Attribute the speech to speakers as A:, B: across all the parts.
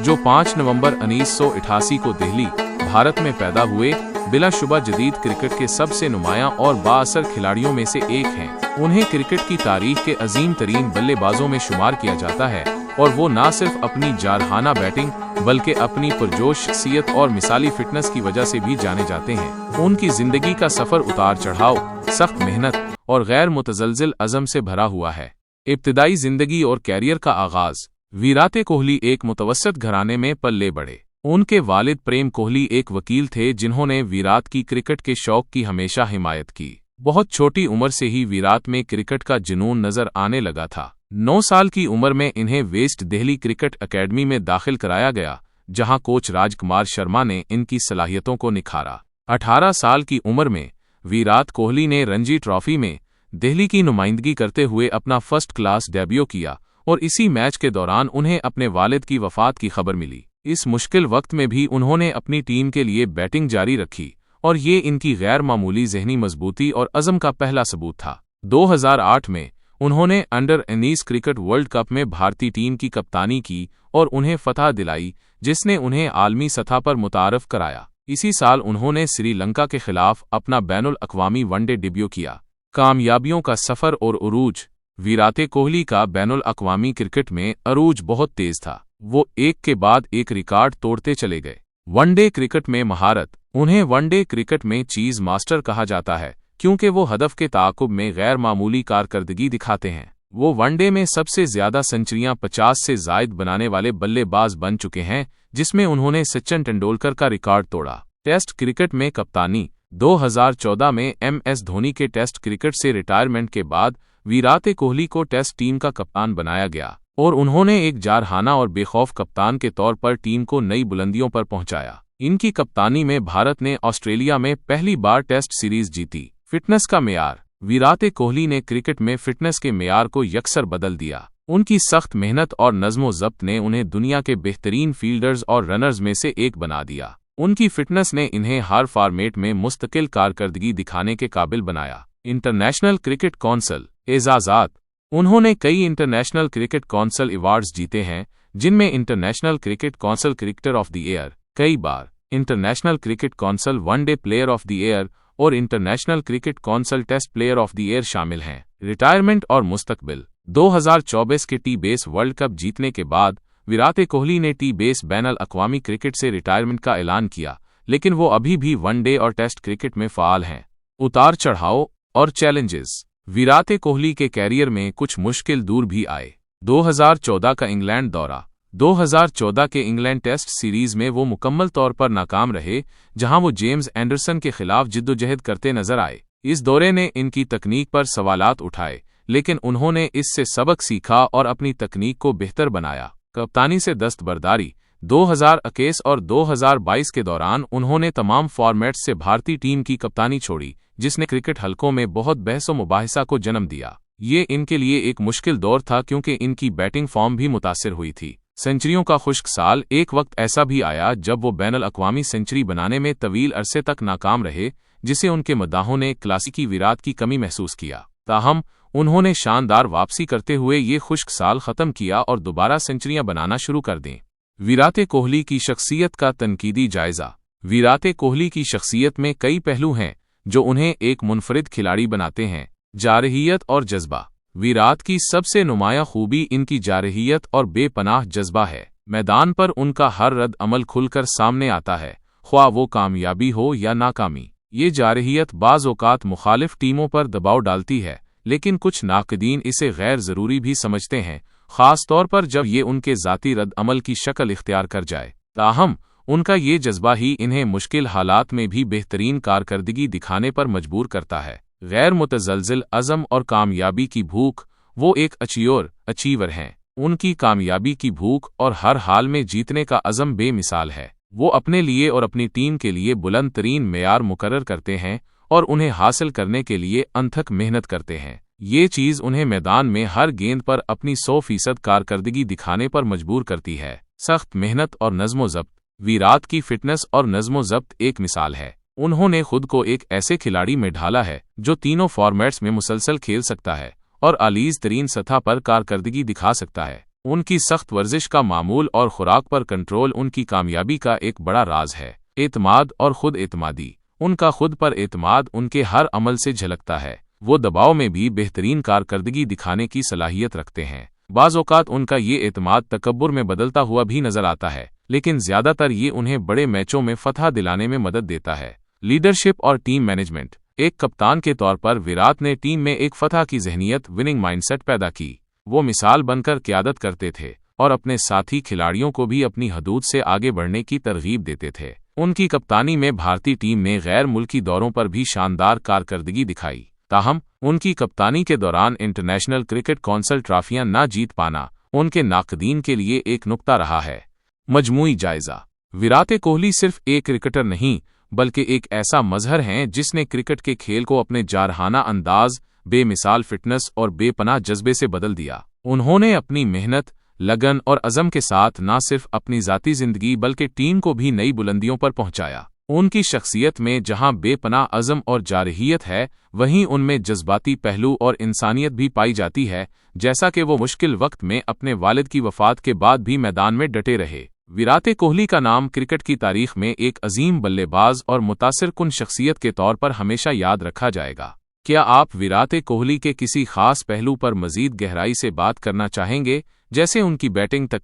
A: जो 5 नवंबर 1988 को दिल्ली, भारत में पैदा हुए, बिलाशुबा जदीद क्रिकेट के सबसे नुमायां और बाअसर खिलाड़ियों में से एक हैं। उन्हें क्रिकेट की तारीख के अजीम तरीन बल्लेबाजों में शुमार किया जाता है और वो न सिर्फ अपनी जारहाना बैटिंग बल्कि अपनी पुरजोश शख्सियत और मिसाली फिटनेस की वजह से भी जाने जाते हैं। उनकी जिंदगी का सफर उतार चढ़ाव, सख्त मेहनत और गैर मुतज़लज़िल अज़म से भरा हुआ है। इब्तिदाई जिंदगी और कैरियर का आगाज। विराट कोहली एक मुतवस्सित घराने में पले बढ़े। उनके वालिद प्रेम कोहली एक वकील थे जिन्होंने विराट की क्रिकेट के शौक की हमेशा हिमायत की। बहुत छोटी उम्र से ही विराट में क्रिकेट का जुनून नजर आने लगा था। 9 साल की उम्र में इन्हें वेस्ट दिल्ली क्रिकेट एकेडमी में दाखिल कराया गया, जहां कोच राजकुमार शर्मा ने इनकी सलाहियतों को निखारा। 18 साल की उम्र में विराट कोहली ने रणजी ट्रॉफी में दिल्ली की नुमाइंदगी करते हुए अपना फर्स्ट क्लास डेब्यू किया और इसी मैच के दौरान उन्हें अपने वालिद की वफात की खबर मिली। इस मुश्किल वक्त में भी उन्होंने अपनी टीम के लिए बैटिंग जारी रखी और ये इनकी गैर मामूली ज़हनी मजबूती और अज़म का पहला सबूत था। 2008 में उन्होंने अंडर 19 क्रिकेट वर्ल्ड कप में भारतीय टीम की कप्तानी की और उन्हें फतह दिलाई, जिसने उन्हें आलमी सतह पर मुतारफ कराया। इसी साल उन्होंने श्रीलंका के खिलाफ अपना बैनुल अक़वामी वनडे डेब्यू किया। कामयाबियों का सफ़र और उरूज। विराट कोहली का बैनुल अक़वामी क्रिकेट में अरूज बहुत तेज था। वो एक के बाद एक रिकॉर्ड तोड़ते चले गए। वनडे क्रिकेट में महारत। उन्हें वनडे क्रिकेट में चीज़ मास्टर कहा जाता है क्योंकि वो हदफ के ताक़ुब में गैर मामूली कारकर्दगी दिखाते हैं। वो वनडे में सबसे ज़्यादा सेंचुरियां 50 से ज़ायद बनाने वाले बल्लेबाज बन चुके हैं, जिसमें उन्होंने सचिन तेंदुलकर का रिकॉर्ड तोड़ा। टेस्ट क्रिकेट में कप्तानी। 2014 में MS धोनी के टेस्ट क्रिकेट से रिटायरमेंट के बाद विराट कोहली को टेस्ट टीम का कप्तान बनाया गया और उन्होंने एक जारहाना और बेखौफ कप्तान के तौर पर टीम को नई बुलंदियों पर पहुंचाया। इनकी कप्तानी में भारत ने ऑस्ट्रेलिया में पहली बार टेस्ट सीरीज जीती। फिटनेस का मेयार। विराट कोहली ने क्रिकेट में फिटनेस के मेयार को यकसर बदल दिया। उनकी सख्त मेहनत और नज़्म-ओ-ज़ब्त ने उन्हें दुनिया के बेहतरीन फील्डर्स और रनर्स में से एक बना दिया। उनकी फिटनेस ने इन्हें हर फॉर्मेट में मुस्तकिल कारकर्दगी दिखाने के काबिल बनाया। इंटरनेशनल क्रिकेट कौंसिल एजाज़ात। उन्होंने कई इंटरनेशनल क्रिकेट कौंसिल अवार्ड्स जीते हैं, जिनमें International Cricket Council cricketer of the year कई बार, International Cricket Council one day player of the year और International Cricket Council test player of the year शामिल हैं। रिटायरमेंट और मुस्तकबिल। 2024 के टी-20 वर्ल्ड कप जीतने के बाद विराट कोहली ने टी-20 बैनुल अक़वामी क्रिकेट से रिटायरमेंट का ऐलान किया, लेकिन वो अभी भी वनडे और टेस्ट क्रिकेट में फ़ाल हैं। उतार चढ़ाव और चैलेंजेस। विराट कोहली के कैरियर में कुछ मुश्किल दूर भी आए। 2014 का इंग्लैंड दौरा। 2014 के इंग्लैंड टेस्ट सीरीज में वो मुकम्मल तौर पर नाकाम रहे, जहां वो जेम्स एंडरसन के खिलाफ जिद्दोजहद करते नजर आए। इस दौरे ने इनकी तकनीक पर सवालात उठाए, लेकिन उन्होंने इससे सबक सीखा और अपनी तकनीक को बेहतर बनाया। कप्तानी से दस्तबरदारी। 2021 और 2022 के दौरान उन्होंने तमाम फॉर्मेट्स से भारतीय टीम की कप्तानी छोड़ी, जिसने क्रिकेट हलकों में बहुत बहस व मुबाहिसा को जन्म दिया। ये इनके लिए एक मुश्किल दौर था क्योंकि इनकी बैटिंग फॉर्म भी मुतासिर हुई थी। सेंचुरियों का खुश्क साल। एक वक्त ऐसा भी आया जब वो बैनुल अक़वामी सेंचुरी बनाने में तवील अरसे तक नाकाम रहे, जिसे उनके मद्दाहों ने क्लासिकी विराट की कमी महसूस किया। ताहम उन्होंने शानदार वापसी करते हुए ये खुश्क साल ख़त्म किया और दोबारा सेंचुरियां बनाना शुरू कर दें। विराट कोहली की शख्सियत का तनकीदी जायज़ा। विराट कोहली की शख्सियत में कई पहलू हैं जो उन्हें एक मुनफरिद खिलाड़ी बनाते हैं। जारहियत और जज्बा। विराट की सबसे नुमायां खूबी इनकी जारहियत और बेपनाह जज्बा है। मैदान पर उनका हर रद्द अमल खुलकर सामने आता है, ख्वाह वो कामयाबी हो या नाकामी। ये जारहियत बाज़ औक़ात मुखालिफ टीमों पर दबाव डालती है, लेकिन कुछ नाक़दीन इसे गैर ज़रूरी भी समझते हैं, ख़ास तौर पर जब ये उनके ज़ाती रद्द अमल की शक्ल इख्तियार कर जाए। ताहम उनका ये जज्बा ही इन्हें मुश्किल हालात में भी बेहतरीन कारकर्दगी दिखाने पर मजबूर करता है। गैर मुतज़लज़िल अज़म और कामयाबी की भूख। वो एक अचीवर हैं। उनकी कामयाबी की भूख और हर हाल में जीतने का अज़म बेमिसाल है। वो अपने लिए और अपनी टीम के लिए बुलंद तरीन मेयार मुकर्रर करते हैं और उन्हें हासिल करने के लिए अनथक मेहनत करते हैं। ये चीज़ उन्हें मैदान में हर गेंद पर अपनी 100% कारकर्दगी दिखाने पर मजबूर करती है। सख्त मेहनत और नज़्म-ओ-ज़ब्त। विराट की फिटनेस और नज़्म-ओ-ज़ब्त एक मिसाल है। उन्होंने खुद को एक ऐसे खिलाड़ी में ढाला है जो तीनों फॉर्मेट्स में मुसलसल खेल सकता है और आलीज़ तरीन सतह पर कारकर्दगी दिखा सकता है। उनकी सख्त वर्जिश का मामूल और खुराक पर कंट्रोल उनकी कामयाबी का एक बड़ा राज है। एतमाद और खुद एतमादी। उनका खुद पर एतमाद उनके हर अमल से झलकता है। वो दबाव में भी बेहतरीन कारकर्दगी दिखाने की सलाहियत रखते हैं। बाज़ औक़ात उनका ये एतमाद तकब्बुर में बदलता हुआ भी नजर आता है, लेकिन ज्यादातर ये उन्हें बड़े मैचों में फतह दिलाने में मदद देता है। लीडरशिप और टीम मैनेजमेंट। एक कप्तान के तौर पर विराट ने टीम में एक फतह की ज़हनियत, विनिंग माइंडसेट पैदा की। वो मिसाल बनकर क़यादत करते थे और अपने साथी खिलाड़ियों को भी अपनी हदूद से आगे बढ़ने की तरगीब देते थे। उनकी कप्तानी में भारतीय टीम ने गैर मुल्की दौरों पर भी शानदार कारकर्दगी दिखाई। ताहम उनकी कप्तानी के दौरान इंटरनेशनल क्रिकेट कौंसिल ट्रॉफियां न जीत पाना उनके नाक़दीन के लिए एक नुक्ता रहा है। मजमूई जायजा। विराट कोहली सिर्फ एक क्रिकेटर नहीं, बल्कि एक ऐसा मजहर हैं जिसने क्रिकेट के खेल को अपने जारहाना अंदाज, बेमिसाल फिटनेस और बेपनाह जज्बे से बदल दिया। उन्होंने अपनी मेहनत, लगन और अज़म के साथ न सिर्फ अपनी ज़ाती ज़िंदगी बल्कि टीम को भी नई बुलंदियों पर पहुंचाया। उनकी शख्सियत में जहां बेपनाह अज़म और जारहियत है, वहीं उनमें जज्बाती पहलू और इंसानियत भी पाई जाती है, जैसा कि वो मुश्किल वक्त में अपने वालिद की वफ़ात के बाद भी मैदान में डटे रहे। विराट कोहली का नाम क्रिकेट की तारीख में एक अजीम बल्लेबाज और मुतासिर कुन शख्सियत के तौर पर हमेशा याद रखा जाएगा। क्या आप विराट कोहली के किसी खास पहलू पर मजीद गहराई से बात करना चाहेंगे, जैसे उनकी बैटिंग तक?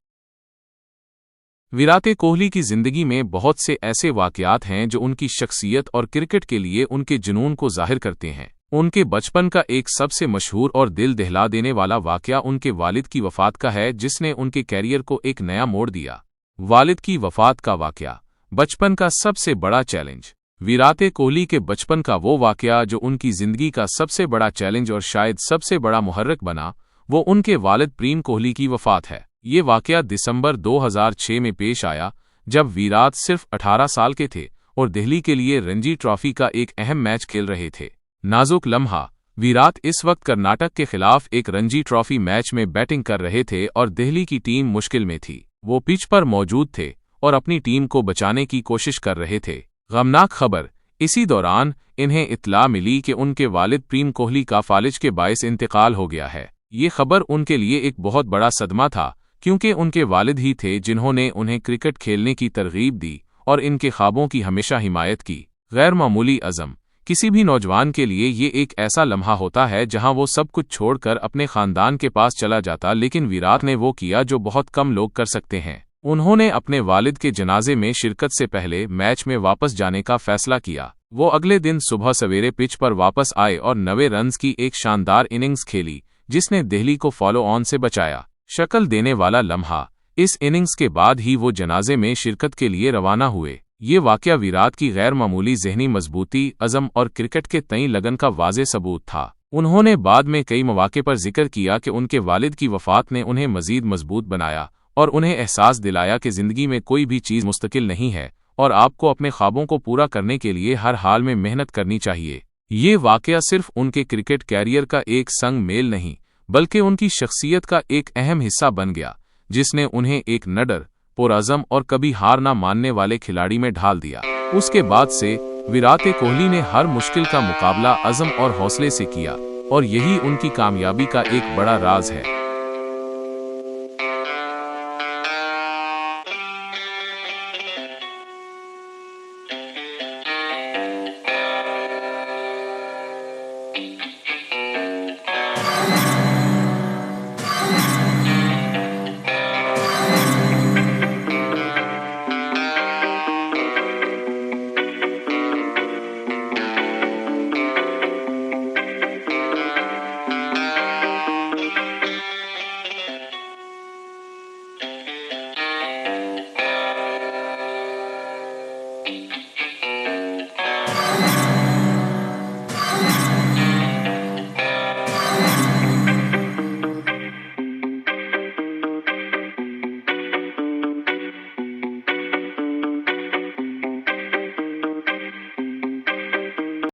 A: विराट कोहली की जिंदगी में बहुत से ऐसे वाक़यात हैं जो उनकी शख्सियत और क्रिकेट के लिए उनके जुनून को जाहिर करते हैं। उनके बचपन का एक सबसे मशहूर और दिल दहला देने वाला वाक़या उनके वालिद की वफ़ात का है, जिसने उनके कैरियर को एक नया मोड़ दिया। वालिद की वफ़ात का वाक़या, बचपन का सबसे बड़ा चैलेंज। विराट कोहली के बचपन का वो वाक़या जो उनकी ज़िंदगी का सबसे बड़ा चैलेंज और शायद सबसे बड़ा मुहर्रिक बना, वो उनके वालिद प्रेम कोहली की वफ़ात है। ये वाक़या दिसंबर 2006 में पेश आया, जब विराट सिर्फ 18 साल के थे और दिल्ली के लिए रणजी ट्रॉफी का एक अहम मैच खेल रहे थे। नाजुक लम्हा। विराट इस वक्त कर्नाटक के खिलाफ एक रणजी ट्रॉफी मैच में बैटिंग कर रहे थे और दिल्ली की टीम मुश्किल में थी। वो पिच पर मौजूद थे और अपनी टीम को बचाने की कोशिश कर रहे थे। गमनाक खबर। इसी दौरान इन्हें इत्तला मिली कि उनके वालिद प्रेम कोहली का फालिज के बायस इंतकाल हो गया है। ये खबर उनके लिए एक बहुत बड़ा सदमा था, क्योंकि उनके वालिद ही थे जिन्होंने उन्हें क्रिकेट खेलने की तरगीब दी और इनके ख्वाबों की हमेशा हिमायत की। गैर मामूली अज़म। किसी भी नौजवान के लिए ये एक ऐसा लम्हा होता है जहां वो सब कुछ छोड़कर अपने खानदान के पास चला जाता, लेकिन विराट ने वो किया जो बहुत कम लोग कर सकते हैं। उन्होंने अपने वालिद के जनाजे में शिरकत से पहले मैच में वापस जाने का फैसला किया। वो अगले दिन सुबह सवेरे पिच पर वापस आए और 90 रन्स की एक शानदार इनिंग्स खेली, जिसने दिल्ली को फॉलो ऑन से बचाया। शक्ल देने वाला लम्हा। इस इनिंग्स के बाद ही वो जनाजे में शिरकत के लिए रवाना हुए। ये वाक़या विराट की गैर मामूली ज़हनी मजबूती, अज़म और क्रिकेट के तई लगन का वाज़े सबूत था। उन्होंने बाद में कई मौक़े पर जिक्र किया कि उनके वालिद की वफ़ात ने उन्हें मज़ीद मजबूत बनाया और उन्हें एहसास दिलाया कि ज़िंदगी में कोई भी चीज़ मुस्तकिल नहीं है और आपको अपने ख्वाबों को पूरा करने के लिए हर हाल में मेहनत करनी चाहिए। ये वाक़या सिर्फ उनके क्रिकेट कैरियर का एक संग मेल नहीं, बल्कि उनकी शख्सियत का एक अहम हिस्सा बन गया, जिसने उन्हें एक निडर, पुरअज़म और कभी हार ना मानने वाले खिलाड़ी में ढाल दिया। उसके बाद से विराट कोहली ने हर मुश्किल का मुकाबला अज़म और हौसले से किया, और यही उनकी कामयाबी का एक बड़ा राज है।